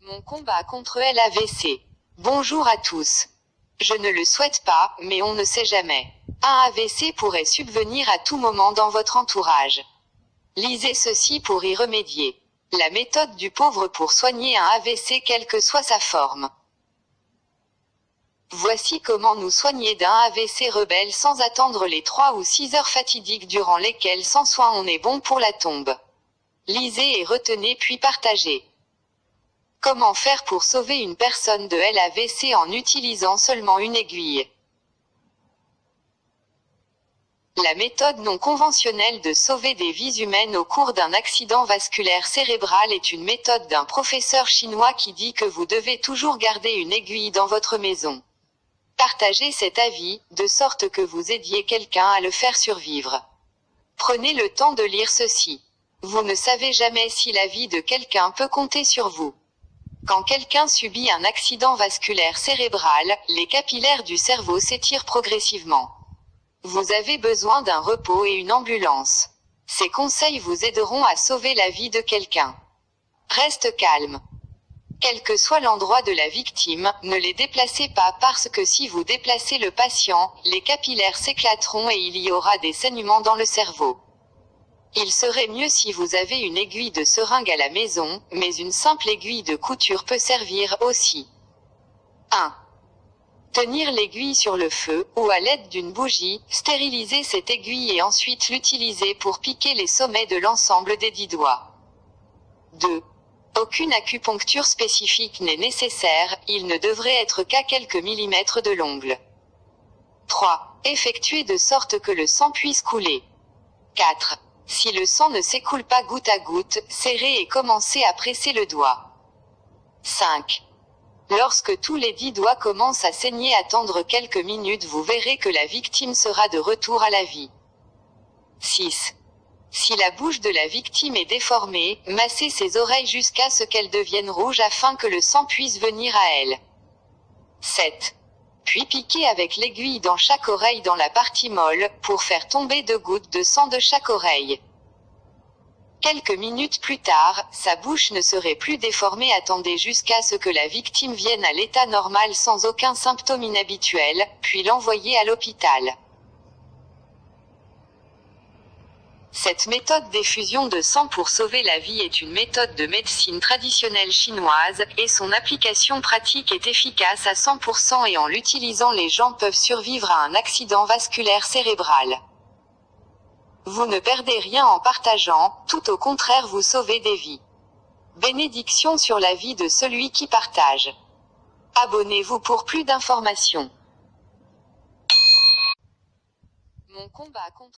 Mon combat contre l'AVC. Bonjour à tous. Je ne le souhaite pas, mais on ne sait jamais. Un AVC pourrait subvenir à tout moment dans votre entourage. Lisez ceci pour y remédier. La méthode du pauvre pour soigner un AVC quelle que soit sa forme. Voici comment nous soigner d'un AVC rebelle sans attendre les 3 ou 6 heures fatidiques durant lesquelles sans soin on est bon pour la tombe. Lisez et retenez puis partagez. Comment faire pour sauver une personne de l'AVC en utilisant seulement une aiguille? La méthode non conventionnelle de sauver des vies humaines au cours d'un accident vasculaire cérébral est une méthode d'un professeur chinois qui dit que vous devez toujours garder une aiguille dans votre maison. Partagez cet avis, de sorte que vous aidiez quelqu'un à le faire survivre. Prenez le temps de lire ceci. Vous ne savez jamais si la vie de quelqu'un peut compter sur vous. Quand quelqu'un subit un accident vasculaire cérébral, les capillaires du cerveau s'étirent progressivement. Vous avez besoin d'un repos et une ambulance. Ces conseils vous aideront à sauver la vie de quelqu'un. Reste calme. Quel que soit l'endroit de la victime, ne les déplacez pas parce que si vous déplacez le patient, les capillaires s'éclateront et il y aura des saignements dans le cerveau. Il serait mieux si vous avez une aiguille de seringue à la maison, mais une simple aiguille de couture peut servir aussi. 1. Tenir l'aiguille sur le feu, ou à l'aide d'une bougie, stériliser cette aiguille et ensuite l'utiliser pour piquer les sommets de l'ensemble des 10 doigts. 2. Aucune acupuncture spécifique n'est nécessaire, il ne devrait être qu'à quelques millimètres de l'ongle. 3. Effectuer de sorte que le sang puisse couler. 4. Si le sang ne s'écoule pas goutte à goutte, serrez et commencez à presser le doigt. 5. Lorsque tous les 10 doigts commencent à saigner, attendre quelques minutes, vous verrez que la victime sera de retour à la vie. 6. Si la bouche de la victime est déformée, massez ses oreilles jusqu'à ce qu'elles deviennent rouges afin que le sang puisse venir à elle. 7. Puis piquez avec l'aiguille dans chaque oreille dans la partie molle, pour faire tomber 2 gouttes de sang de chaque oreille. Quelques minutes plus tard, sa bouche ne serait plus déformée. Attendez jusqu'à ce que la victime vienne à l'état normal sans aucun symptôme inhabituel, puis l'envoyez à l'hôpital. Cette méthode d'effusion de sang pour sauver la vie est une méthode de médecine traditionnelle chinoise, et son application pratique est efficace à 100% et en l'utilisant les gens peuvent survivre à un accident vasculaire cérébral. Vous ne perdez rien en partageant, tout au contraire vous sauvez des vies. Bénédiction sur la vie de celui qui partage. Abonnez-vous pour plus d'informations. Mon combat contre